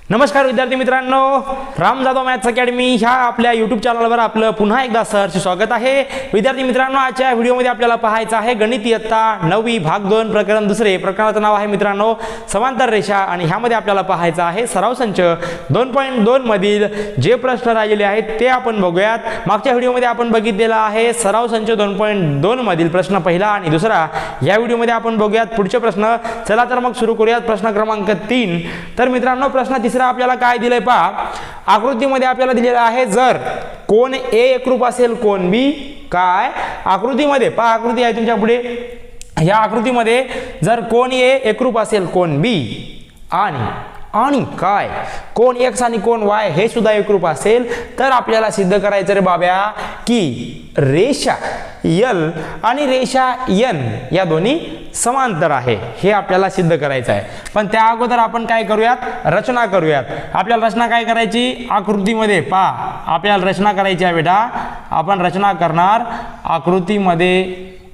नमस्कार विद्यार्थी मित्रांनो, राम जाधव मॅथ्स अकॅडमी ह्या आपल्या यूट्यूब चॅनलवर आपलं पुन्हा एकदा सहर्ष स्वागत आहे। विद्यार्थी मित्रांनो, आजच्या व्हिडिओमध्ये आपल्याला पाहायचं आहे गणित इयत्ता 9वी भाग 2 प्रकरण दुसरे। प्रकरणाचं नाव आहे मित्रांनो समांतर रेषा आणि ह्यामध्ये आपल्याला पाहायचं आहे सराव संच 2.2 मधील जे प्रश्न राहिलेले आहेत ते आपण बघूयात। मागच्या व्हिडिओमध्ये आपण बघितलेला आहे सराव संच 2.2 मधील प्रश्न पहिला आणि दुसरा। या व्हिडिओमध्ये आपण बघूयात पुढचे प्रश्न। चला तर मग सुरू करूयात प्रश्न क्रमांक 3। तर मित्रांनो, प्रश्न तिसरा आपल्याला काय दिलंय पहा। आकृतीमध्ये आपल्याला दिलेला आहे जर कोन ए एकरूप असेल कोन बी काय आकृतीमध्ये पहा, आकृती आहे तुमच्या पुढे। या आकृतीमध्ये जर कोन ए एकरूप असेल कोन बी आणि काय कोन x आणि कोन y हे सुद्धा एकरूप असेल तर आपल्याला सिद्ध करायचं रे बाब्या की रेषा L आणि रेषा N या दोन्ही समांतर आहे, हे आपल्याला सिद्ध करायचं आहे। पण त्या अगोदर आपण काय करूयात, रचना करूयात। आपल्याला रचना काय करायची, आकृतीमध्ये पहा आपल्याला रचना करायची आहे बेटा। आपण रचना करणार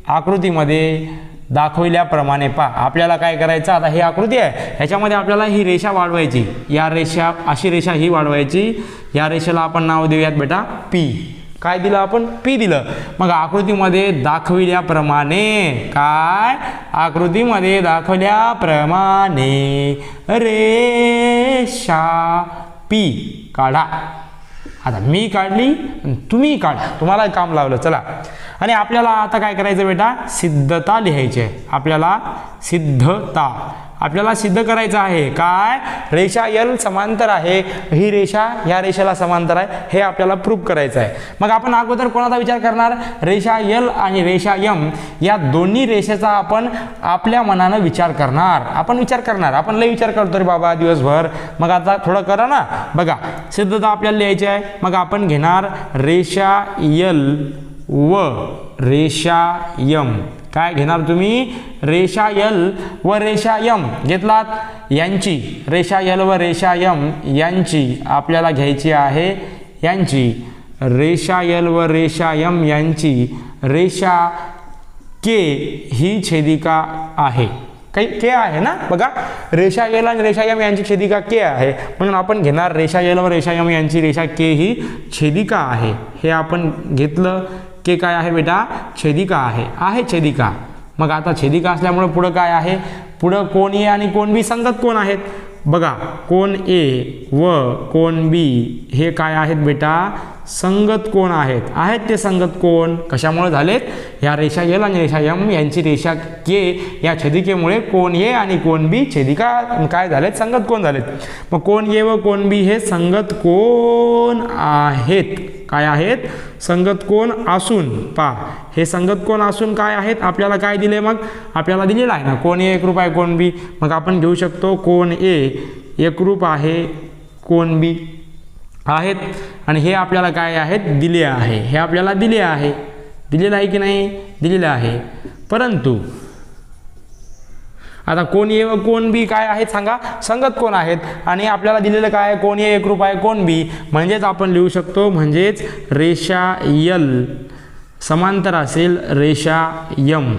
आकृतीमध्ये दाखवल्याप्रमाणे पहा। आपल्याला काय करायचं, आता ही आकृती आहे ह्याच्यामध्ये आपल्याला ही रेषा वाढवायची, या रेषा अशी रेषा ही वाढवायची। या रेषेला आपण नाव देऊयात बेटा P। काय दिलं आपण, P दिलं। मग आकृतीमध्ये दाखवल्याप्रमाणे काय, आकृतीमध्ये दाखवल्याप्रमाणे रेषा P काढा। आता मी काढली तुम्ही काढा, तुम्हाला काम लावलं। चला, आणि आपल्याला आता काय करायचं बेटा, सिद्धता लिहायची आहे। आपल्याला सिद्ध करायचं आहे काय, रेषा L समांतर आहे, ही रेषा ह्या रेषेला समांतर आहे, हे आपल्याला प्रूव्ह करायचं आहे। मग आपण अगोदर कोणाचा विचार करणार, रेषा L आणि रेषा M या दोन्ही रेषेचा आपण आपल्या मनानं विचार करणार। आपण लय विचार करतो रे बाबा दिवसभर, मग आता थोडं करा ना। बघा, सिद्धता आपल्याला लिहायची आहे। मग आपण घेणार रेषा L व रेषा M। काय घेणार तुम्ही, रेषा L व रेषा M घेतलात, यांची रेषा L व रेषा M यांची आपल्याला घ्यायची आहे, यांची रेषा L व रेषा M यांची रेषा K ही छेदिका आहे। काही K आहे ना, बघा रेषा L आणि रेषा M यांची छेदिका K आहे, म्हणून आपण घेणार रेषा L व रेषा M यांची रेषा K ही छेदिका आहे। हे आपण घेतलं, K काय आहे बेटा, छेदिका आहे छेदिका। मग आता छेदिका असल्यामुळे पुढं काय आहे, पुढं कोन A आणि कोन B संगत कोन आहेत। बघा, कोन A व कोन B हे काय आहेत बेटा, संगत कोन आहेत ते संगत कोन कशामुळे झालेत, या रेषा L आणि रेषा M यांची रेषा K या छेदिकेमुळे कोन A आणि कोन B छेदिका काय झालेत, संगत कोन झालेत। मग कोन A व कोन B हे संगत कोन आहेत, काय आहेत, संगत कोन असून पहा, हे संगत कोन असून काय आहेत, आपल्याला काय दिले, मग आपल्याला दिलेलं आहे ना कोन A एकरूप आहे कोन B। मग आपण घेऊ शकतो कोन A एकरूप आहे कोन B आहेत, आणि हे आपल्याला काय आहेत, दिले आहे, हे आपल्याला दिलेलं आहे की नाही, दिलेलं आहे। परंतु आता कोन A व कोन B काय आहेत सांगा, संगत कोन आहेत, आणि आपल्याला दिलेलं काय, कोन A एकरूप आहे कोन B, म्हणजेच आपण लिहू शकतो, म्हणजेच रेषा L समांतर असेल रेषा M।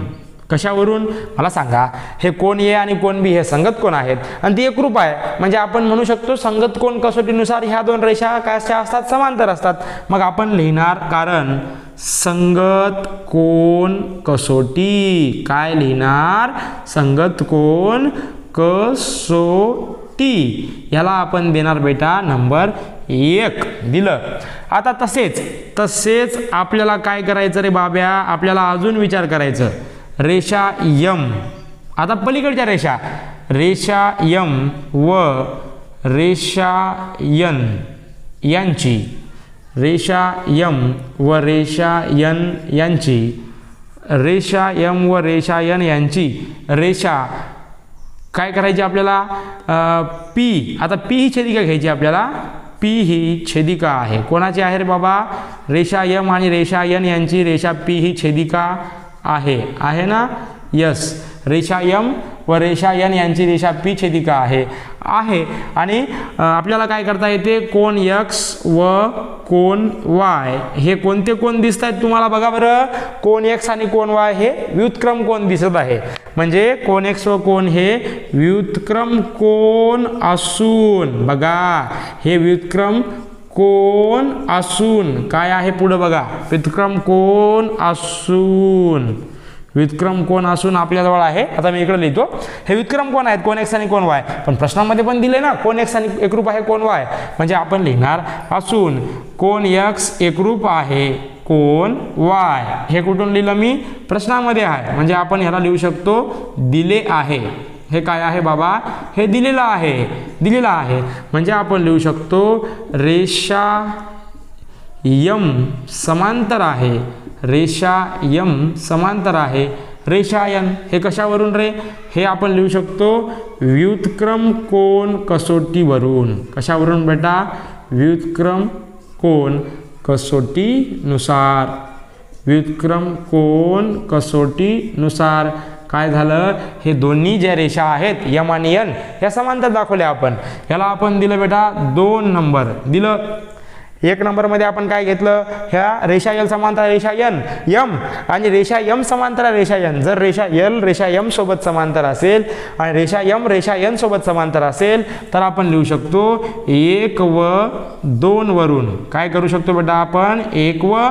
कशावरून मला सांगा, हे कोन A आणि कोन B हे संगत कोन आहेत आणि ती एकरूप आहे, म्हणजे आपण म्हणू शकतो संगत कोन कसोटीनुसार ह्या दोन रेषा कशा असतात, समांतर असतात। मग आपण लिहिणार, कारण संगत कोन कसोटी, काय लिहिणार, संगत कोन कसोटी, याला आपण देणार बेटा नंबर 1 दिलं। आता तसेच आपल्याला काय करायचं रे बाब्या, आपल्याला अजून विचार करायचं, रेषा M, आता पलीकडच्या रेषा M व रेषा N यांची, रेषा M व रेषा N यांची, रेषा M व रेषा N यांची रेषा काय करायची आपल्याला, P। आता P ही छेदिका घ्यायची आपल्याला, P ही छेदिका आहे, कोणाची आहे रे बाबा, रेषा M आणि रेषा N यांची रेषा P ही छेदिका आहे ना, यस, रेषा M व रेषा n यांची रेषा P छेदिका आहे आणि आपल्याला काय करता येते, कोन x व कोन y हे कोणते कोन दिसत आहेत तुम्हाला बघा बरं. कोन x आणि कोन y हे व्युत्क्रम कोन दिसत आहे. म्हणजे कोन x व कोन हे व्युत्क्रम कोन असून बघा, हे व्युत्क्रम कोन असून काय आहे पुढे बघा, व्युत्क्रम कोन असून, व्युत्क्रम कोन असून आपल्याजवळ आहे. आता मी इकडे लिहितो, हे व्युत्क्रम कोन आहेत कोन x आणि कोन y. पण प्रश्नामध्ये पण दिले ना कोन x आणि एकरूप आहे कोन y, म्हणजे आपण लिहिणार असून कोन x एकरूप आहे कोन y. हे कुठून लिहिलं मी, प्रश्नामध्ये आहे, म्हणजे आपण ह्याला लिहू शकतो दिले आहे. हे काय आहे बाबा, हे दिलेलं आहे. म्हणजे आपण लिहू शकतो रेषा m समांतर आहे, रेषा m समांतर आहे रेषा n. हे कशावरून रे, हे आपण लिहू शकतो व्युत्क्रम कोन कसोटीवरून. कशावरून बेटा, व्युत्क्रम कोन कसोटीनुसार. व्युत्क्रम कोन कसोटीनुसार काय झालं, हे दोन्ही ज्या रेषा आहेत m आणि n या समांतर दाखवल्या आपण. याला आपण दिलं बेटा 2 नंबर दिलं. 1 नंबरमध्ये आपण काय घेतलं, ह्या रेषा l समांतर रेषा n m आणि रेषा m समांतर रेषा n. जर रेषा l रेषा m सोबत समांतर असेल आणि रेषा m रेषा n सोबत समांतर असेल तर आपण लिहू शकतो 1 व 2 वरून. काय करू शकतो बेटा आपण, 1 व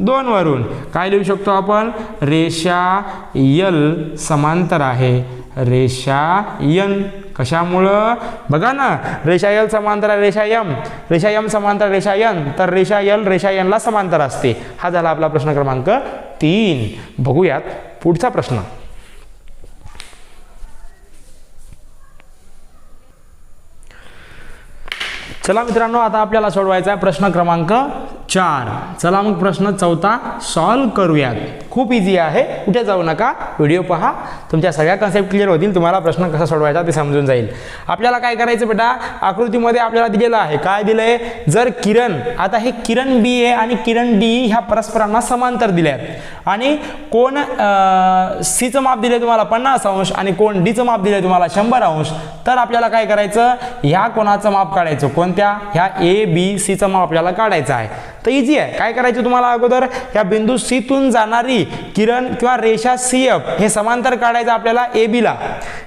2 वरून काय लिहू शकतो आपण, रेषा l समांतर आहे रेषा n. कशामुळं बघा ना, रेषा l समांतर रेषा m, रेषा m समांतर रेषा n, तर रेषा l रेषा n ला समांतर असते. हा झाला आपला प्रश्न क्रमांक 3. बघूयात पुढचा प्रश्न. चला मित्रांनो, आता आपल्याला सोडवायचा आहे प्रश्न क्रमांक 4. चला मग प्रश्न 4 सॉल्व करूयात. खूप इझी आहे, कुठे जाऊ नका, व्हिडिओ पहा, तुमच्या सगळ्या कन्सेप्ट क्लिअर होतील, तुम्हाला प्रश्न कसा सोडवायचा ते समजून जाईल. आपल्याला काय करायचं बेटा, आकृतीमध्ये आपल्याला दिलेलं आहे, काय दिलंय, जर किरण, आता हे किरण B आहे आणि किरण D ह्या परस्परांना समांतर दिल्यात आणि कोण C चं माप दिले तुम्हाला 50 अंश आणि कोण D चं माप दिले तुम्हाला 100 अंश. तर आपल्याला काय करायचं, ह्या कोणाचं माप काढायचं, कोणत्या, ह्या ABC चं माप आपल्याला काढायचं आहे. तर इझी आहे. काय करायचं तुम्हाला, अगोदर ह्या बिंदू C तून जाणारी किरण किंवा रेषा CF हे समांतर काढायचं आपल्याला AB ला.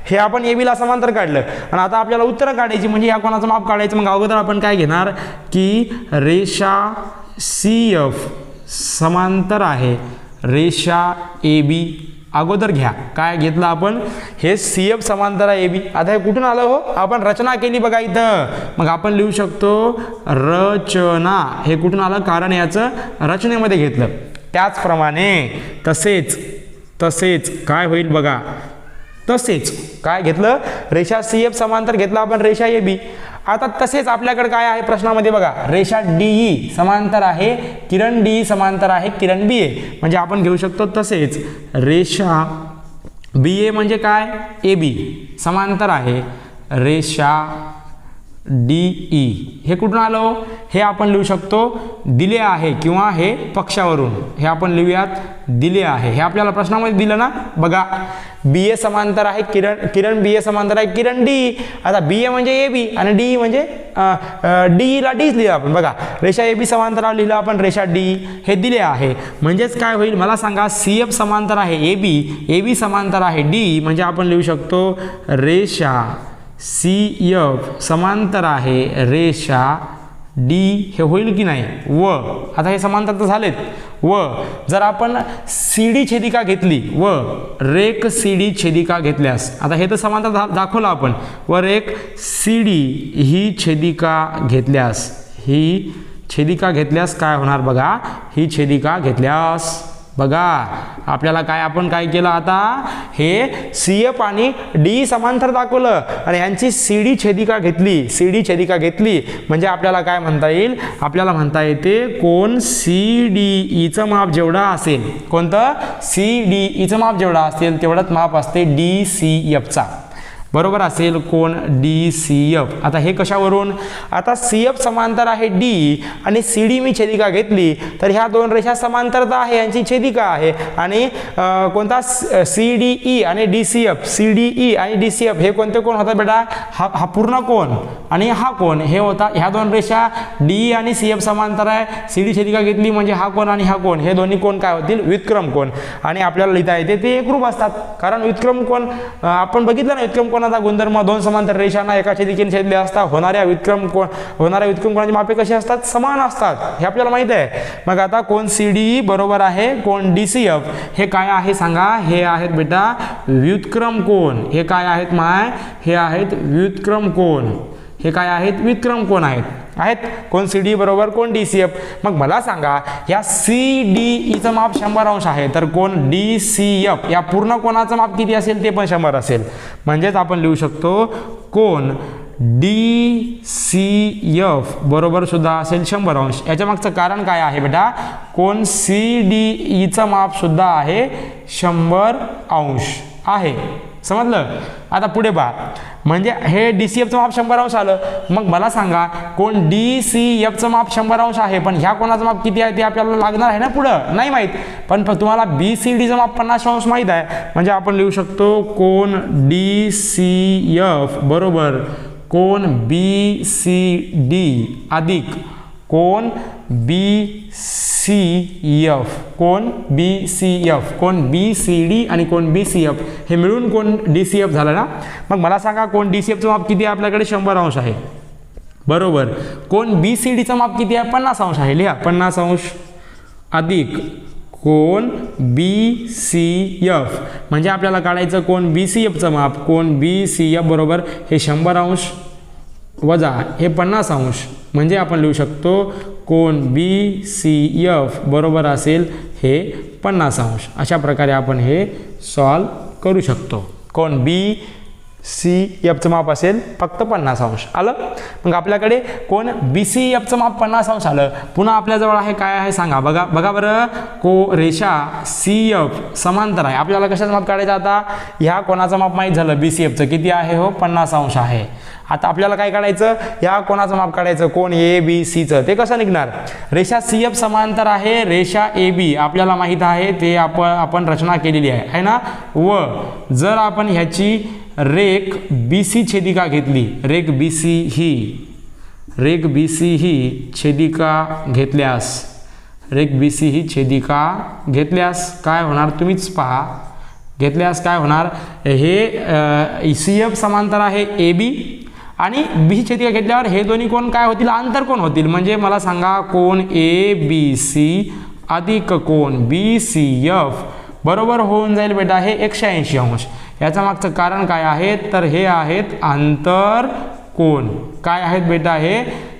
हे आपण AB ला समांतर काढलं आणि आता आपल्याला उत्तर काढायची, म्हणजे ह्या कोणाचं माप काढायचं. मग अगोदर आपण काय घेणार की रेषा CF समांतर आहे रेषा AB. अगोदर घ्या, काय घेतलं आपण, हे CF समांतर आहे AB. आता हे कुठून आलं हो, आपण रचना केली बघा इथं. मग आपण लिहू शकतो रचना. हे कुठून आलं, कारण याचं रचनेमध्ये घेतलं. त्याचप्रमाणे तसेच काय होईल बघा, तसेच काय घेतलं, रेषा CF समांतर घेतला आपण रेषा AB. आता तसेच आपल्याकडे काय आहे प्रश्नामध्ये बघा, रेषा DE समांतर आहे किरण DE समांतर आहे किरण BA. म्हणजे आपण घेऊ शकतो तसेच रेषा BA म्हणजे काय, AB समांतर आहे रेषा DE. हे कुठून आलो, हे आपण लिहू शकतो दिले आहे किंवा हे पक्षावरून. हे आपण लिहूयात दिले आहे. हे आपल्याला प्रश्नामध्ये दिलं ना बघा, BA समांतर आहे किरण BA समांतर आहे किरण DE. आता BA म्हणजे AB आणि DE म्हणजे DE ला D's लिहिलं आपण बघा. रेषा AB समांतरावर लिहिलं आपण रेषा DE. हे दिले आहे. म्हणजेच काय होईल मला सांगा, CF समांतर आहे AB समांतर आहे DE. म्हणजे आपण लिहू शकतो रेषा CF समांतर आहे रेषा D. हे होईल की नाही, व आता हे समांतर तर झालेत. व जर आपण CD छेदिका घेतली व रेख CD छेदिका घेतल्यास, आता हे तर समांतर दाखवलं आपण, व रेख CD ही छेदिका घेतल्यास काय होणार बघा, ही छेदिका घेतल्यास बघा आपल्याला आपण काय केलं, आता हे CF आणि D समांतर दाखवलं आणि यांची CD छेदिका घेतली. म्हणजे आपल्याला काय म्हणता येईल, आपल्याला म्हणता येते कोण CDE चं माप जेवढा असेल, कोणतं CDE चं माप जेवढा असेल तेवढंच माप असते DCF चा. बरोबर असेल कोण DCF. आता हे कशावरून, आता CF समांतर आहे D आणि CD मी छेदिका घेतली तर ह्या दोन रेषा समांतरता आहे, यांची छेदिका आहे. आणि कोणता CDE आणि DCF, CDE आणि DCF हे कोणते कोण होतात बेटा, हा पूर्ण कोण आणि हा कोण हे होता. ह्या दोन रेषा D आणि CF समांतर आहे, CD छेदिका घेतली म्हणजे हा कोण आणि हा कोण, हे दोन्ही कोण काय होतील, व्युत्क्रम कोण. आणि आपल्याला लिहिता येते ते एकरूप असतात, कारण व्युत्क्रम कोण आपण बघितलं ना, व्युत्क्रम कोणाचा गुणधर्म, दोन समांतर रेषांना एका छेदिकेने छेदले असता होणाऱ्या व्युत्क्रम कोणाची मापे कशी असतात, समान असतात, हे आपल्याला माहित आहे. मग आता कोण CDE बरोबर आहे कोण DCF, हे काय आहे सांगा, हे आहेत बेटा व्युत्क्रम कोण. हे काय आहेत माय, हे आहेत व्युत्क्रम कोण. हे काय आहेत, व्युत्क्रम कोण आहेत कोण CDE बरोबर कोण DCF. मग मला सांगा या CDEचं माप 100 अंश आहे, तर कोण DCF या पूर्ण कोणाचं माप किती असेल, ते पण 100 असेल. म्हणजेच आपण लिहू शकतो कोण DCF बरोबर सुद्धा असेल 100 अंश. याच्या मागचं कारण काय आहे बेटा, कोण CDEचं माप सुद्धा आहे 100 अंश आहे. समजलं. आता पुढे पहा, म्हणजे हे DCFचं माप 100 अंश आलं. मग मला सांगा कोण DCFचं माप 100 अंश आहे, पण ह्या कोणाचं माप किती आहे ते आपल्याला लागणार आहे ना, पुढं नाही माहीत. पण तुम्हाला BCDचं माप 50 अंश माहीत आहे. म्हणजे आपण लिहू शकतो कोण DCF बरोबर कोण BCD अधिक कोण BCF, कोण BCF, कोण BCD आणि कोण BCF हे मिळून कोण DCF झालं ना. मग मला सांगा कोण DCFचं माप किती आहे, आपल्याकडे 100 अंश आहे बरोबर. कोण BCDचं माप किती आहे, 50 अंश आहे. लिहा 50 अंश अधिक कोण BCF, म्हणजे आपल्याला काढायचं कोण BCFचं माप. कोण BCF बरोबर हे 100 अंश वजा हे 50 अंश, म्हणजे आपण लिहू शकतो कोण BCF बरोबर असेल हे 50 अंश. अशा प्रकारे आपण हे सॉल्व करू शकतो. कोण BCFचं माप असेल फक्त 50 अंश आलं. मग आपल्याकडे कोण BCFचं माप 50 अंश आलं. पुन्हा आपल्याजवळ आहे काय आहे सांगा, बघा बरं. रेषा CF समांतर आहे. आपल्याला कशाचं माप काढायचं, आता ह्या कोणाचं माप माहीत झालं, BCFचं किती आहे हो 50 अंश आहे. आता आपल्याला काय काढायचं, या कोणाचं माप काढायचं, कोण ABCचं. ते कसं निघणार, रेषा CF समांतर आहे रेषा AB आपल्याला माहीत आहे, ते आपण रचना केलेली आहे ना. व जर आपण ह्याची रेख BC छेदिका घेतली, रेख BC ही छेदिका घेतल्यास काय होणार, तुम्हीच पहा. घेतल्यास काय होणार, हे CF समांतर आहे AB आणि BC छेदिका घेतल्यावर हे दोन्ही कोण काय होतील, आंतरकोन होतील. म्हणजे मला सांगा कोण ABC अधिक कोण BCF बरोबर होऊन जाईल बेटा हे 180 अंश. याच्या मागचं कारण काय आहे, तर हे आहेत आंतरकोन. काय आहेत बेटा,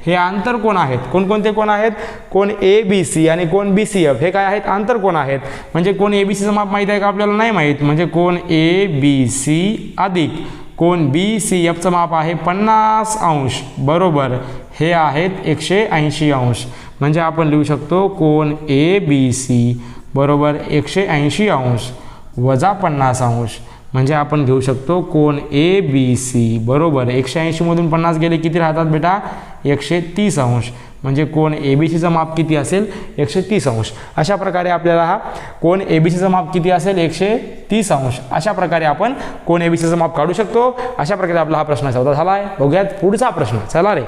हे आंतरकोन आहेत. कोणकोणते कोण आहेत, कोण ABC आणि कोण BCF हे काय आहेत, आंतरकोन आहेत. म्हणजे कोण ABCचं माप माहीत आहे का, आपल्याला नाही माहीत. म्हणजे कोण ABC अधिक कोण BCFचं माप आहे 50 अंश बरोबर हे आहेत 180 अंश. म्हणजे आपण लिहू शकतो कोण ABC बरोबर 180 अंश वजा 50 अंश. म्हणजे आपण घेऊ शकतो कोण ABC बरोबर 180 मधून 50 गेले किती राहतात बेटा, 130 अंश. म्हणजे कोण ABCचं माप किती असेल, 130 अंश. अशा प्रकारे आपल्याला हा कोण ABCचं माप किती असेल, 130 अंश. अशा प्रकारे आपण कोण ABCचं माप काढू शकतो. अशा प्रकारे आपला हा प्रश्न चौथा झाला आहे. बघूयात पुढचा प्रश्न. चला रे.